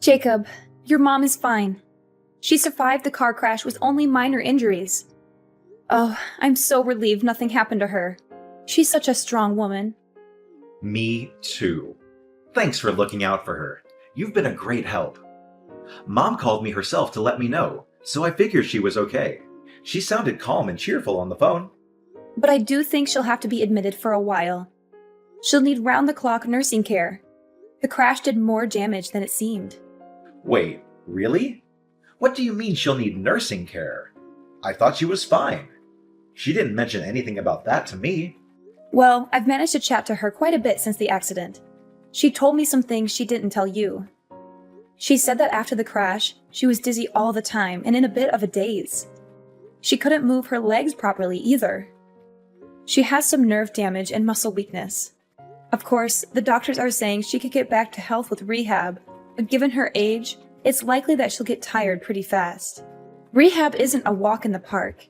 Jacob, your mom is fine. She survived the car crash with only minor injuries. Oh, I'm so relieved nothing happened to her. She's such a strong woman. Me too. Thanks for looking out for her. You've been a great help. Mom called me herself to let me know, so I figured she was okay. She sounded calm and cheerful on the phone. But I do think she'll have to be admitted for a while. She'll need round-the-clock nursing care. The crash did more damage than it seemed. Wait, really? What do you mean she'll need nursing care? I thought she was fine. She didn't mention anything about that to me. Well, I've managed to chat to her quite a bit since the accident. She told me some things she didn't tell you. She said that after the crash, she was dizzy all the time and in a bit of a daze. She couldn't move her legs properly either. She has some nerve damage and muscle weakness. Of course, the doctors are saying she could get back to health with rehab, but given her age, it's likely that she'll get tired pretty fast. Rehab isn't a walk in the park.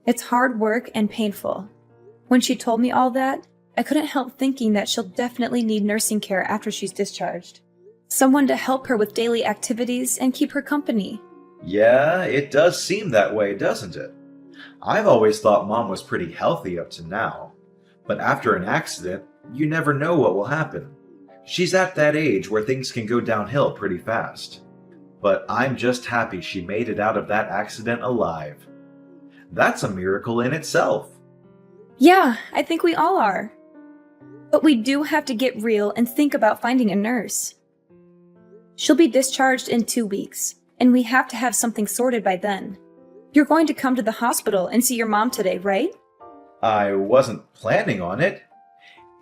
It's hard work and painful. When she told me all that, I couldn't help thinking that she'll definitely need nursing care after she's discharged. Someone to help her with daily activities and keep her company. Yeah, it does seem that way, doesn't it? I've always thought Mom was pretty healthy up to now. But after an accident, you never know what will happen. She's at that age where things can go downhill pretty fast. But I'm just happy she made it out of that accident alive. That's a miracle in itself. Yeah, I think we all are. But we do have to get real and think about finding a nurse. She'll be discharged in 2 weeks, and we have to have something sorted by then. You're going to come to the hospital and see your mom today, right? I wasn't planning on it.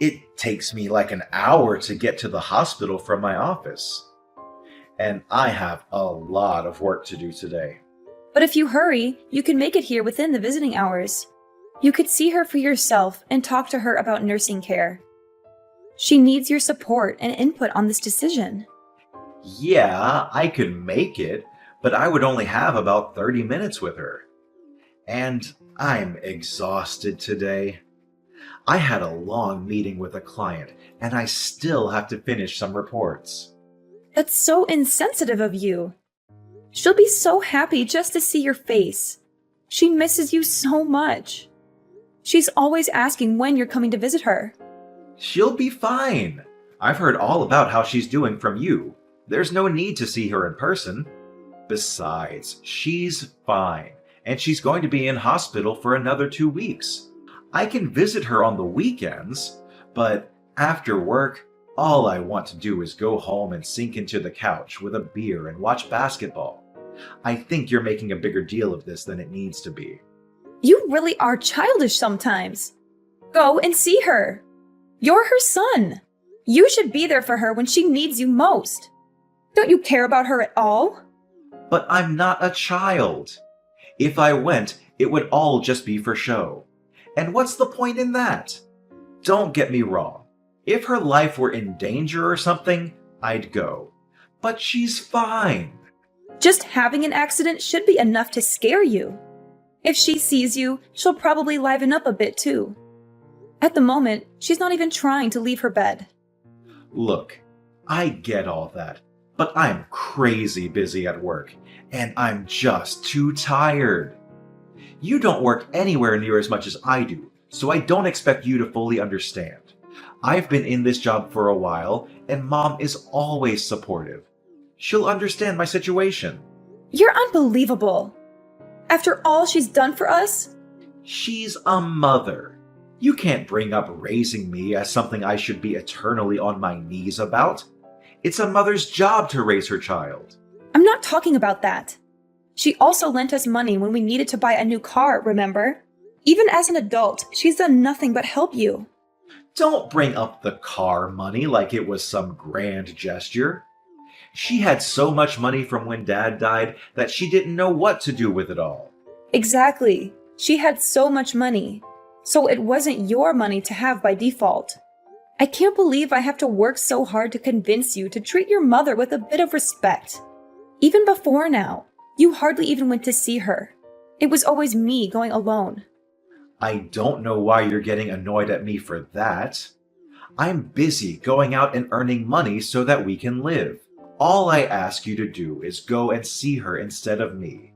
It takes me like an hour to get to the hospital from my office. And I have a lot of work to do today. But if you hurry, you can make it here within the visiting hours. You could see her for yourself and talk to her about nursing care. She needs your support and input on this decision. Yeah, I could make it, but I would only have about 30 minutes with her. And I'm exhausted today. I had a long meeting with a client, and I still have to finish some reports. That's so insensitive of you. She'll be so happy just to see your face. She misses you so much. She's always asking when you're coming to visit her. She'll be fine. I've heard all about how she's doing from you. There's no need to see her in person. Besides, she's fine, and she's going to be in hospital for another 2 weeks. I can visit her on the weekends, but after work, all I want to do is go home and sink into the couch with a beer and watch basketball. I think you're making a bigger deal of this than it needs to be. You really are childish sometimes. Go and see her. You're her son. You should be there for her when she needs you most. Don't you care about her at all? But I'm not a child. If I went, it would all just be for show. And what's the point in that? Don't get me wrong. If her life were in danger or something, I'd go. But she's fine. Just having an accident should be enough to scare you. If she sees you, she'll probably liven up a bit too. At the moment, she's not even trying to leave her bed. Look, I get all that, but I'm crazy busy at work, and I'm just too tired. You don't work anywhere near as much as I do, so I don't expect you to fully understand. I've been in this job for a while, and Mom is always supportive. She'll understand my situation. You're unbelievable. After all she's done for us? She's a mother. You can't bring up raising me as something I should be eternally on my knees about. It's a mother's job to raise her child. I'm not talking about that. She also lent us money when we needed to buy a new car, remember? Even as an adult, she's done nothing but help you. Don't bring up the car money like it was some grand gesture. She had so much money from when Dad died that she didn't know what to do with it all. Exactly. She had so much money. So it wasn't your money to have by default. I can't believe I have to work so hard to convince you to treat your mother with a bit of respect. Even before now, you hardly even went to see her. It was always me going alone. I don't know why you're getting annoyed at me for that. I'm busy going out and earning money so that we can live. All I ask you to do is go and see her instead of me.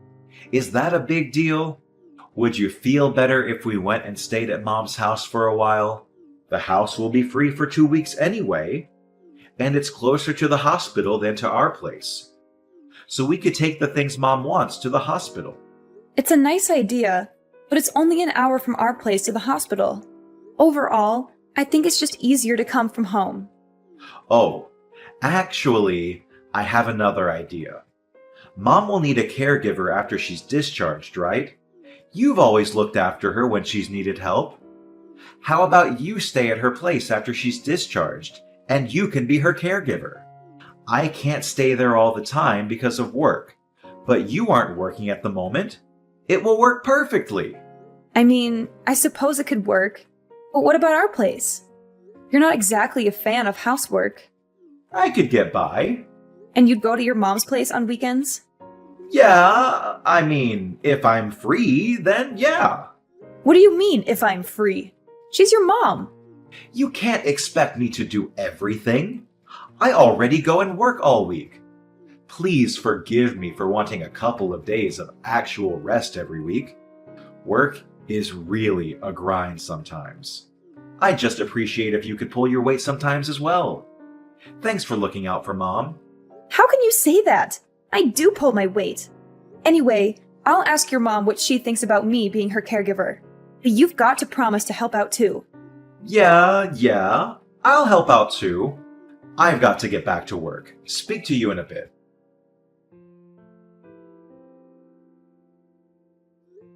Is that a big deal? Would you feel better if we went and stayed at Mom's house for a while? The house will be free for 2 weeks anyway, and it's closer to the hospital than to our place. So we could take the things Mom wants to the hospital. It's a nice idea, but it's only an hour from our place to the hospital. Overall, I think it's just easier to come from home. Oh, actually, I have another idea. Mom will need a caregiver after she's discharged, right? You've always looked after her when she's needed help. How about you stay at her place after she's discharged, and you can be her caregiver? I can't stay there all the time because of work, but you aren't working at the moment. It will work perfectly. I mean, I suppose it could work, but what about our place? You're not exactly a fan of housework. I could get by. And you'd go to your mom's place on weekends? Yeah, I mean, if I'm free, then yeah. What do you mean, if I'm free? She's your mom. You can't expect me to do everything. I already go and work all week. Please forgive me for wanting a couple of days of actual rest every week. Work is really a grind sometimes. I'd just appreciate if you could pull your weight sometimes as well. Thanks for looking out for Mom. How can you say that? I do pull my weight. Anyway, I'll ask your mom what she thinks about me being her caregiver. But you've got to promise to help out too. Yeah, I'll help out too. I've got to get back to work. Speak to you in a bit.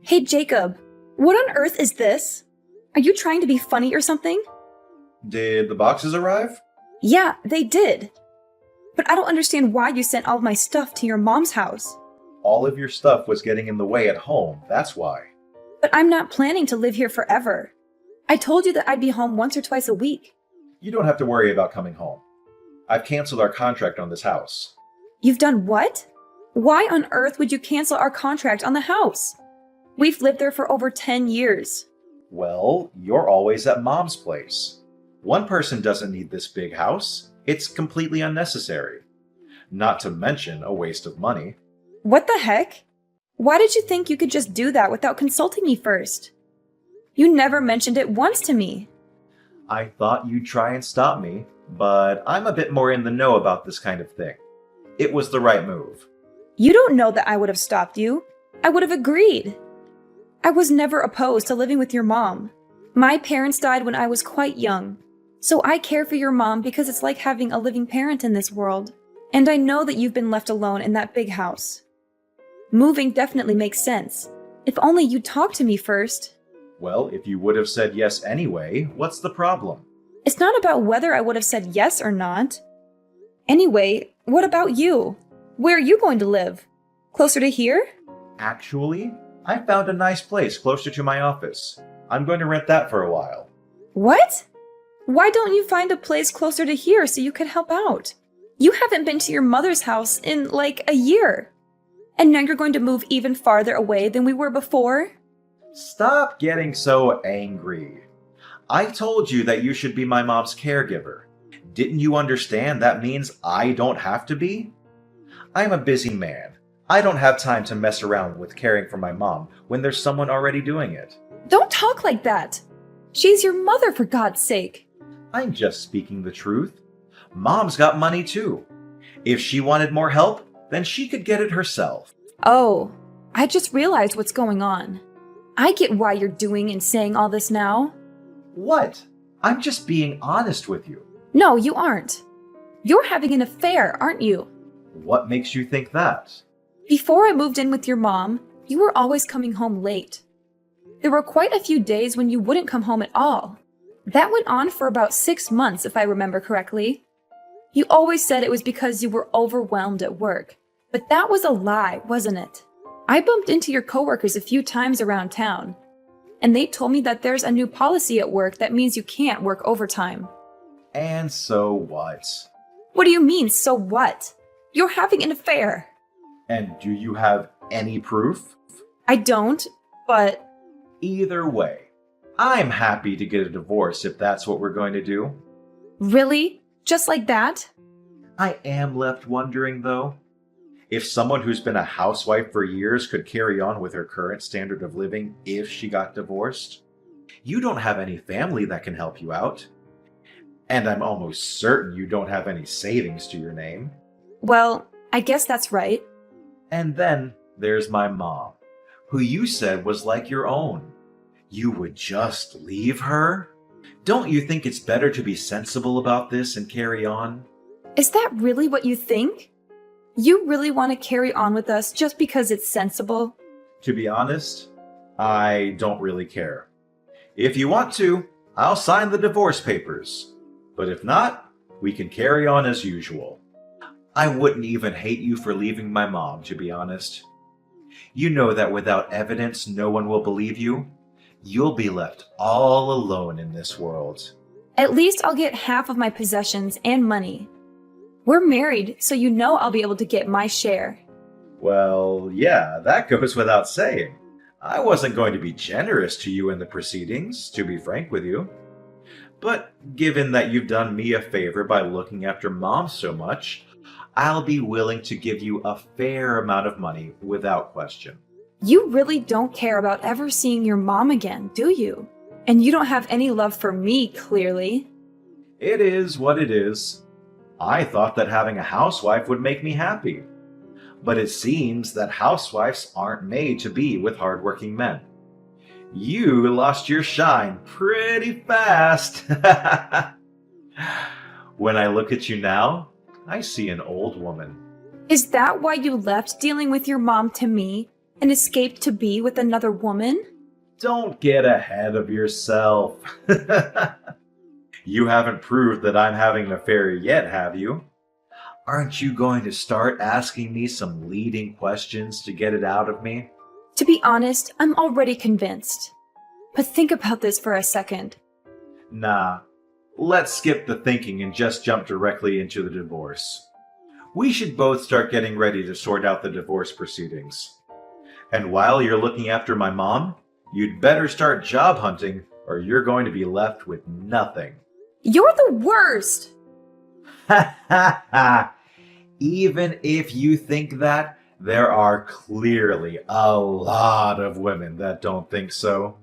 Hey Jacob, what on earth is this? Are you trying to be funny or something? Did the boxes arrive? Yeah, they did. But I don't understand why you sent all of my stuff to your mom's house. All of your stuff was getting in the way at home, that's why. But I'm not planning to live here forever. I told you that I'd be home once or twice a week. You don't have to worry about coming home. I've canceled our contract on this house. You've done what? Why on earth would you cancel our contract on the house? We've lived there for over 10 years. Well, you're always at Mom's place. One person doesn't need this big house. It's completely unnecessary. Not to mention a waste of money. What the heck? Why did you think you could just do that without consulting me first? You never mentioned it once to me. I thought you'd try and stop me, but I'm a bit more in the know about this kind of thing. It was the right move. You don't know that I would have stopped you. I would have agreed. I was never opposed to living with your mom. My parents died when I was quite young, so I care for your mom because it's like having a living parent in this world. And I know that you've been left alone in that big house. Moving definitely makes sense. If only you'd talk to me first. Well, if you would have said yes anyway, what's the problem? It's not about whether I would have said yes or not. Anyway, what about you? Where are you going to live? Closer to here? Actually, I found a nice place closer to my office. I'm going to rent that for a while. What? Why don't you find a place closer to here so you could help out? You haven't been to your mother's house in like a year. And now you're going to move even farther away than we were before? Stop getting so angry. I told you that you should be my mom's caregiver. Didn't you understand that means I don't have to be? I'm a busy man. I don't have time to mess around with caring for my mom when there's someone already doing it. Don't talk like that. She's your mother, for God's sake. I'm just speaking the truth. Mom's got money too. If she wanted more help, then she could get it herself. Oh, I just realized what's going on. I get why you're doing and saying all this now. What? I'm just being honest with you. No, you aren't. You're having an affair, aren't you? What makes you think that? Before I moved in with your mom, you were always coming home late. There were quite a few days when you wouldn't come home at all. That went on for about 6 months, if I remember correctly. You always said it was because you were overwhelmed at work. But that was a lie, wasn't it? I bumped into your coworkers a few times around town, and they told me that there's a new policy at work that means you can't work overtime. And so what? What do you mean, so what? You're having an affair. And do you have any proof? I don't, but... Either way, I'm happy to get a divorce if that's what we're going to do. Really? Just like that? I am left wondering, though, if someone who's been a housewife for years could carry on with her current standard of living if she got divorced. You don't have any family that can help you out. And I'm almost certain you don't have any savings to your name. Well, I guess that's right. And then there's my mom, who you said was like your own. You would just leave her? Don't you think it's better to be sensible about this and carry on? Is that really what you think? You really want to carry on with us just because it's sensible? To be honest, I don't really care. If you want to, I'll sign the divorce papers. But if not, we can carry on as usual. I wouldn't even hate you for leaving my mom, to be honest. You know that without evidence, no one will believe you. You'll be left all alone in this world. At least I'll get half of my possessions and money. We're married, so you know I'll be able to get my share. Well, yeah, that goes without saying. I wasn't going to be generous to you in the proceedings, to be frank with you. But given that you've done me a favor by looking after Mom so much, I'll be willing to give you a fair amount of money without question. You really don't care about ever seeing your mom again, do you? And you don't have any love for me, clearly. It is what it is. I thought that having a housewife would make me happy. But it seems that housewives aren't made to be with hardworking men. You lost your shine pretty fast. When I look at you now, I see an old woman. Is that why you left dealing with your mom to me and escaped to be with another woman? Don't get ahead of yourself. You haven't proved that I'm having an affair yet, have you? Aren't you going to start asking me some leading questions to get it out of me? To be honest, I'm already convinced. But think about this for a second. Nah, let's skip the thinking and just jump directly into the divorce. We should both start getting ready to sort out the divorce proceedings. And while you're looking after my mom, you'd better start job hunting or you're going to be left with nothing. You're the worst! Ha ha ha! Even if you think that, there are clearly a lot of women that don't think so.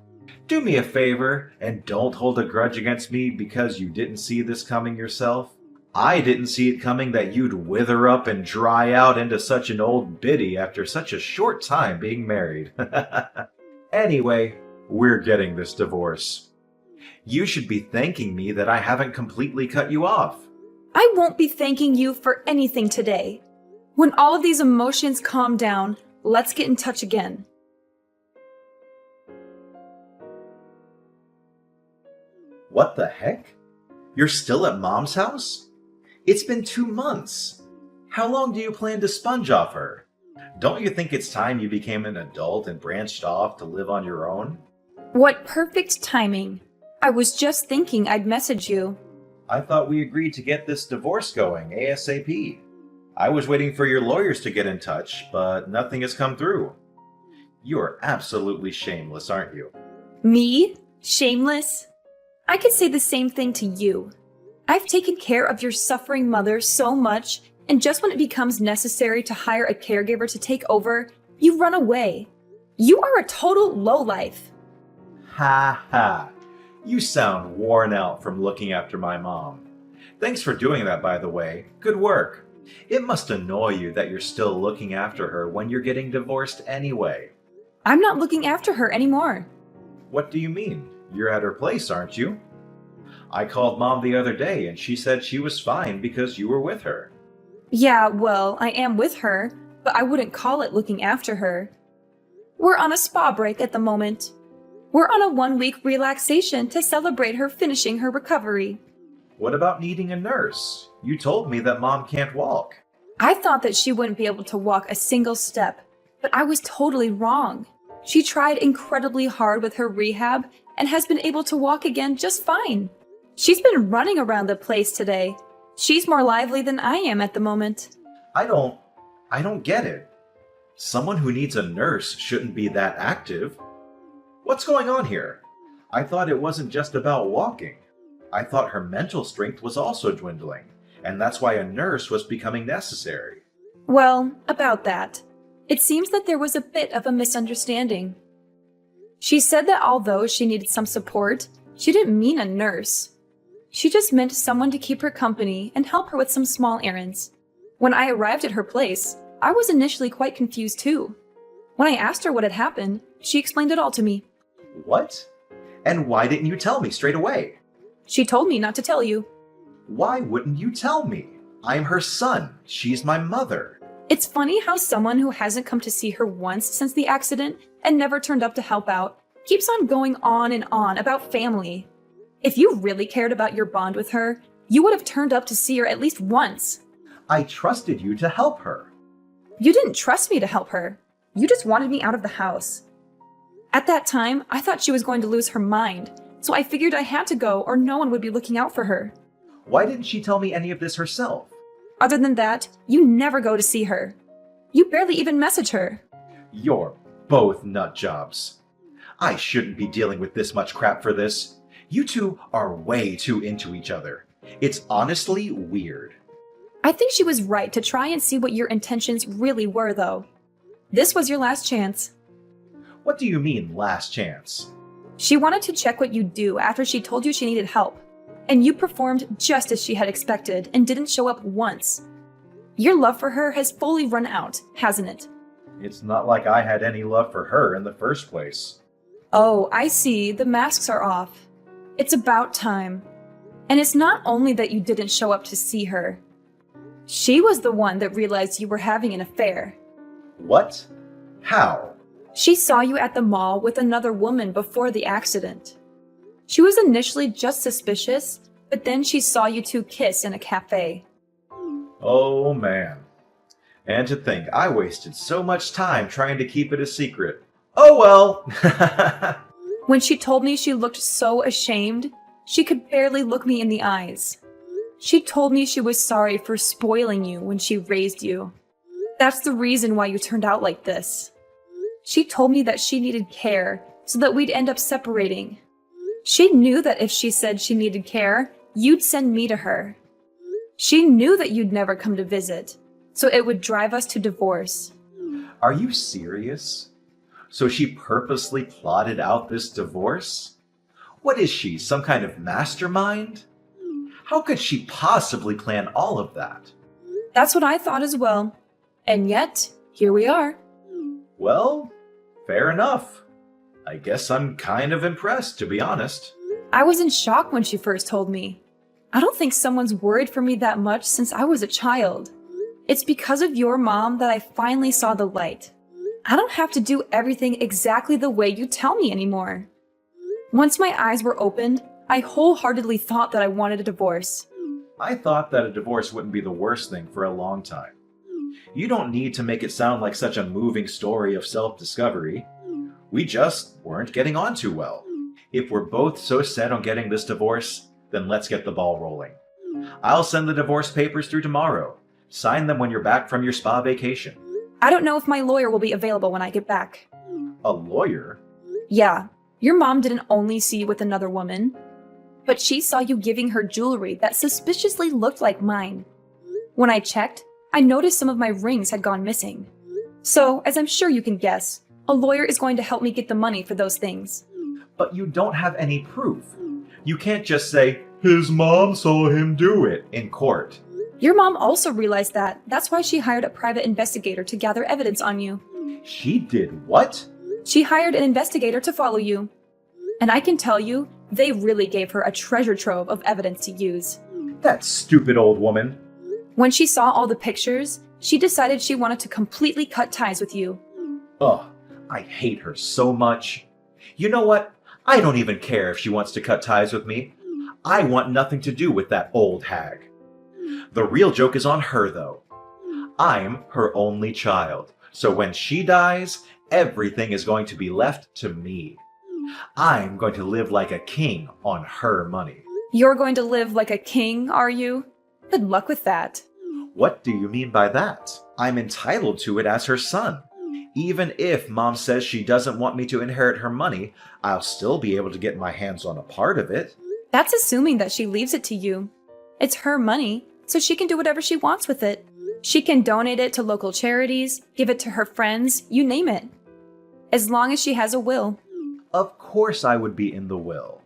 Do me a favor and don't hold a grudge against me because you didn't see this coming yourself. I didn't see it coming that you'd wither up and dry out into such an old biddy after such a short time being married. Anyway, we're getting this divorce. You should be thanking me that I haven't completely cut you off. I won't be thanking you for anything today. When all of these emotions calm down, let's get in touch again. What the heck? You're still at Mom's house? It's been 2 months. How long do you plan to sponge off her? Don't you think it's time you became an adult and branched off to live on your own? What perfect timing. I was just thinking I'd message you. I thought we agreed to get this divorce going ASAP. I was waiting for your lawyers to get in touch, but nothing has come through. You're absolutely shameless, aren't you? Me? Shameless? I could say the same thing to you. I've taken care of your suffering mother so much, and just when it becomes necessary to hire a caregiver to take over, you run away. You are a total lowlife. Ha ha. You sound worn out from looking after my mom. Thanks for doing that, by the way. Good work. It must annoy you that you're still looking after her when you're getting divorced anyway. I'm not looking after her anymore. What do you mean? You're at her place, aren't you? I called Mom the other day and she said she was fine because you were with her. Yeah, well, I am with her, but I wouldn't call it looking after her. We're on a spa break at the moment. We're on a 1-week relaxation to celebrate her finishing her recovery. What about needing a nurse? You told me that Mom can't walk. I thought that she wouldn't be able to walk a single step, but I was totally wrong. She tried incredibly hard with her rehab and has been able to walk again just fine. She's been running around the place today. She's more lively than I am at the moment. I don't get it. Someone who needs a nurse shouldn't be that active. What's going on here? I thought it wasn't just about walking. I thought her mental strength was also dwindling, and that's why a nurse was becoming necessary. Well, about that. It seems that there was a bit of a misunderstanding. She said that although she needed some support, she didn't mean a nurse. She just meant someone to keep her company and help her with some small errands. When I arrived at her place, I was initially quite confused too. When I asked her what had happened, she explained it all to me. What? And why didn't you tell me straight away? She told me not to tell you. Why wouldn't you tell me? I'm her son. She's my mother. It's funny how someone who hasn't come to see her once since the accident and never turned up to help out keeps on going on and on about family. If you really cared about your bond with her, you would have turned up to see her at least once. I trusted you to help her. You didn't trust me to help her. You just wanted me out of the house. At that time, I thought she was going to lose her mind, so I figured I had to go or no one would be looking out for her. Why didn't she tell me any of this herself? Other than that, you never go to see her. You barely even message her. You're both nut jobs. I shouldn't be dealing with this much crap for this. You two are way too into each other. It's honestly weird. I think she was right to try and see what your intentions really were, though. This was your last chance. What do you mean, last chance? She wanted to check what you'd do after she told you she needed help, and you performed just as she had expected and didn't show up once. Your love for her has fully run out, hasn't it? It's not like I had any love for her in the first place. Oh, I see. The masks are off. It's about time. And it's not only that you didn't show up to see her. She was the one that realized you were having an affair. What? How? She saw you at the mall with another woman before the accident. She was initially just suspicious, but then she saw you two kiss in a cafe. Oh man. And to think I wasted so much time trying to keep it a secret. Oh well! When she told me she looked so ashamed, she could barely look me in the eyes. She told me she was sorry for spoiling you when she raised you. That's the reason why you turned out like this. She told me that she needed care so that we'd end up separating. She knew that if she said she needed care, you'd send me to her. She knew that you'd never come to visit, so it would drive us to divorce. Are you serious? So she purposely plotted out this divorce? What is she, some kind of mastermind? How could she possibly plan all of that? That's what I thought as well. And yet, here we are. Well, fair enough. I guess I'm kind of impressed, to be honest. I was in shock when she first told me. I don't think someone's worried for me that much since I was a child. It's because of your mom that I finally saw the light. I don't have to do everything exactly the way you tell me anymore. Once my eyes were opened, I wholeheartedly thought that I wanted a divorce. I thought that a divorce wouldn't be the worst thing for a long time. You don't need to make it sound like such a moving story of self-discovery. We just weren't getting on too well. If we're both so set on getting this divorce, then let's get the ball rolling. I'll send the divorce papers through tomorrow. Sign them when you're back from your spa vacation. I don't know if my lawyer will be available when I get back. A lawyer? Yeah, your mom didn't only see you with another woman, but she saw you giving her jewelry that suspiciously looked like mine. When I checked, I noticed some of my rings had gone missing. So, as I'm sure you can guess, a lawyer is going to help me get the money for those things. But you don't have any proof. You can't just say, his mom saw him do it in court. Your mom also realized that. That's why she hired a private investigator to gather evidence on you. She did what? She hired an investigator to follow you. And I can tell you, they really gave her a treasure trove of evidence to use. That stupid old woman. When she saw all the pictures, she decided she wanted to completely cut ties with you. Ugh, I hate her so much. You know what? I don't even care if she wants to cut ties with me. I want nothing to do with that old hag. The real joke is on her, though. I'm her only child, so when she dies, everything is going to be left to me. I'm going to live like a king on her money. You're going to live like a king, are you? Good luck with that. What do you mean by that? I'm entitled to it as her son. Even if Mom says she doesn't want me to inherit her money, I'll still be able to get my hands on a part of it. That's assuming that she leaves it to you. It's her money, so she can do whatever she wants with it. She can donate it to local charities, give it to her friends, you name it. As long as she has a will. Of course I would be in the will.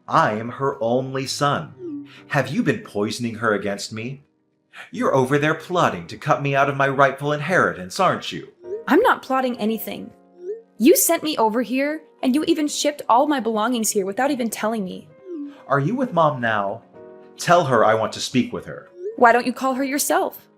I am her only son. Have you been poisoning her against me? You're over there plotting to cut me out of my rightful inheritance, aren't you? I'm not plotting anything. You sent me over here, and you even shipped all my belongings here without even telling me. Are you with Mom now? Tell her I want to speak with her. Why don't you call her yourself?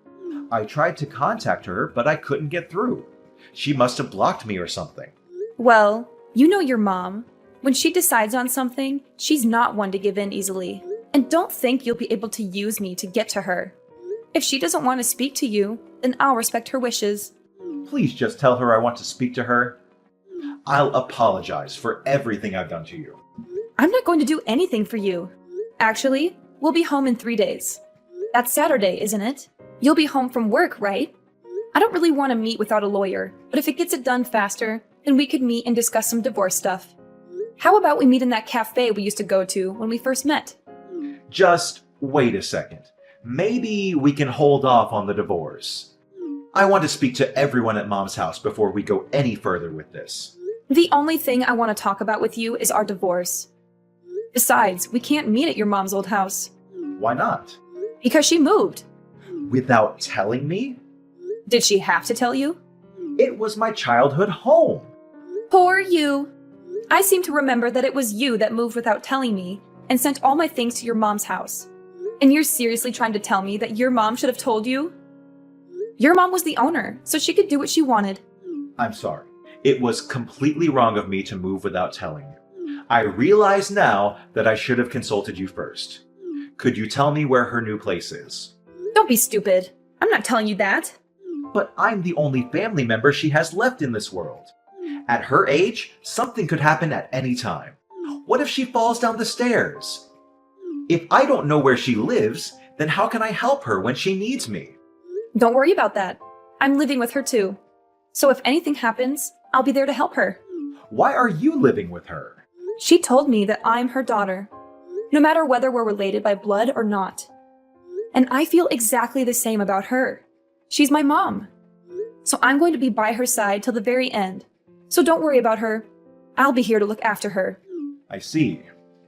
I tried to contact her, but I couldn't get through. She must have blocked me or something. Well, you know your mom. When she decides on something, she's not one to give in easily. And don't think you'll be able to use me to get to her. If she doesn't want to speak to you, then I'll respect her wishes. Please just tell her I want to speak to her. I'll apologize for everything I've done to you. I'm not going to do anything for you. Actually, we'll be home in 3 days. That's Saturday, isn't it? You'll be home from work, right? I don't really want to meet without a lawyer, but if it gets it done faster, then we could meet and discuss some divorce stuff. How about we meet in that cafe we used to go to when we first met? Just wait a second. Maybe we can hold off on the divorce. I want to speak to everyone at Mom's house before we go any further with this. The only thing I want to talk about with you is our divorce. Besides, we can't meet at your mom's old house. Why not? Because she moved. Without telling me? Did she have to tell you? It was my childhood home. Poor you. I seem to remember that it was you that moved without telling me and sent all my things to your mom's house. And you're seriously trying to tell me that your mom should have told you? Your mom was the owner, so she could do what she wanted. I'm sorry. It was completely wrong of me to move without telling you. I realize now that I should have consulted you first. Could you tell me where her new place is? Don't be stupid. I'm not telling you that. But I'm the only family member she has left in this world. At her age, something could happen at any time. What if she falls down the stairs? If I don't know where she lives, then how can I help her when she needs me? Don't worry about that. I'm living with her too. So if anything happens, I'll be there to help her. Why are you living with her? She told me that I'm her daughter, no matter whether we're related by blood or not. And I feel exactly the same about her. She's my mom. So I'm going to be by her side till the very end. So don't worry about her. I'll be here to look after her. I see.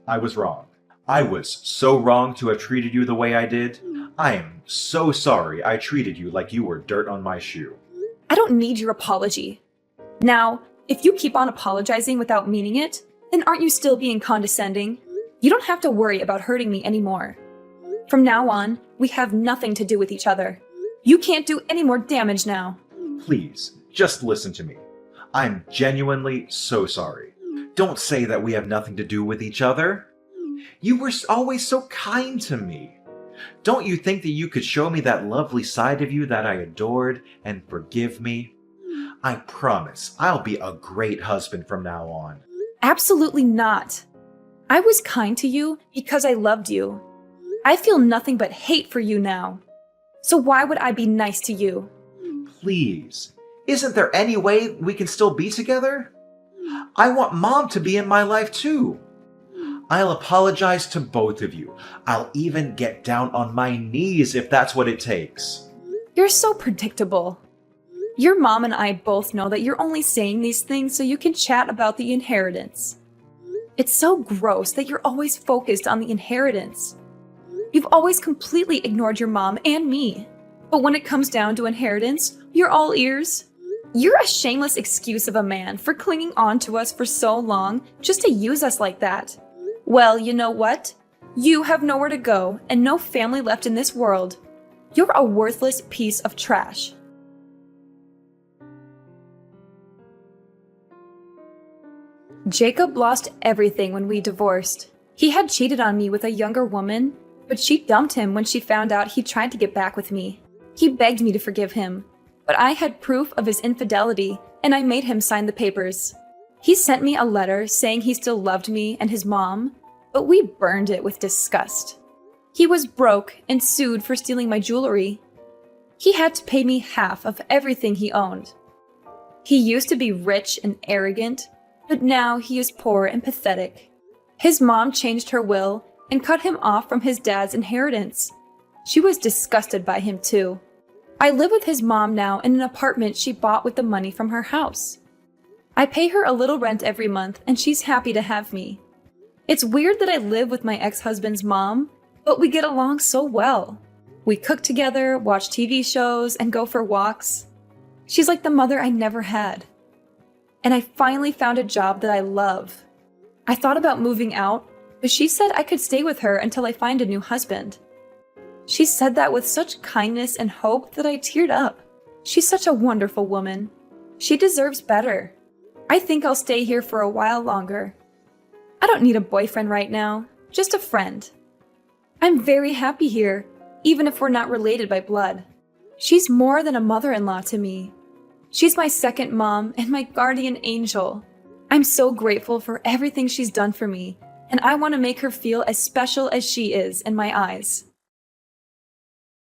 I was wrong. I was so wrong to have treated you the way I did. I am so sorry I treated you like you were dirt on my shoe. I don't need your apology. Now, if you keep on apologizing without meaning it, then aren't you still being condescending? You don't have to worry about hurting me anymore. From now on, we have nothing to do with each other. You can't do any more damage now. Please, just listen to me. I'm genuinely so sorry. Don't say that we have nothing to do with each other. You were always so kind to me. Don't you think that you could show me that lovely side of you that I adored and forgive me? I promise I'll be a great husband from now on. Absolutely not. I was kind to you because I loved you. I feel nothing but hate for you now. So why would I be nice to you? Please, isn't there any way we can still be together? I want Mom to be in my life too. I'll apologize to both of you. I'll even get down on my knees if that's what it takes. You're so predictable. Your mom and I both know that you're only saying these things so you can chat about the inheritance. It's so gross that you're always focused on the inheritance. You've always completely ignored your mom and me. But when it comes down to inheritance, you're all ears. You're a shameless excuse of a man for clinging on to us for so long just to use us like that. Well, you know what? You have nowhere to go and no family left in this world. You're a worthless piece of trash. Jacob lost everything when we divorced. He had cheated on me with a younger woman, but she dumped him when she found out he tried to get back with me. He begged me to forgive him, but I had proof of his infidelity and I made him sign the papers. He sent me a letter saying he still loved me and his mom, but we burned it with disgust. He was broke and sued for stealing my jewelry. He had to pay me half of everything he owned. He used to be rich and arrogant, but now he is poor and pathetic. His mom changed her will and cut him off from his dad's inheritance. She was disgusted by him too. I live with his mom now in an apartment she bought with the money from her house. I pay her a little rent every month and she's happy to have me. It's weird that I live with my ex-husband's mom, but we get along so well. We cook together, watch TV shows, and go for walks. She's like the mother I never had. And I finally found a job that I love. I thought about moving out, but she said I could stay with her until I find a new husband. She said that with such kindness and hope that I teared up. She's such a wonderful woman. She deserves better. I think I'll stay here for a while longer. I don't need a boyfriend right now, just a friend. I'm very happy here, even if we're not related by blood. She's more than a mother-in-law to me. She's my second mom and my guardian angel. I'm so grateful for everything she's done for me, and I want to make her feel as special as she is in my eyes.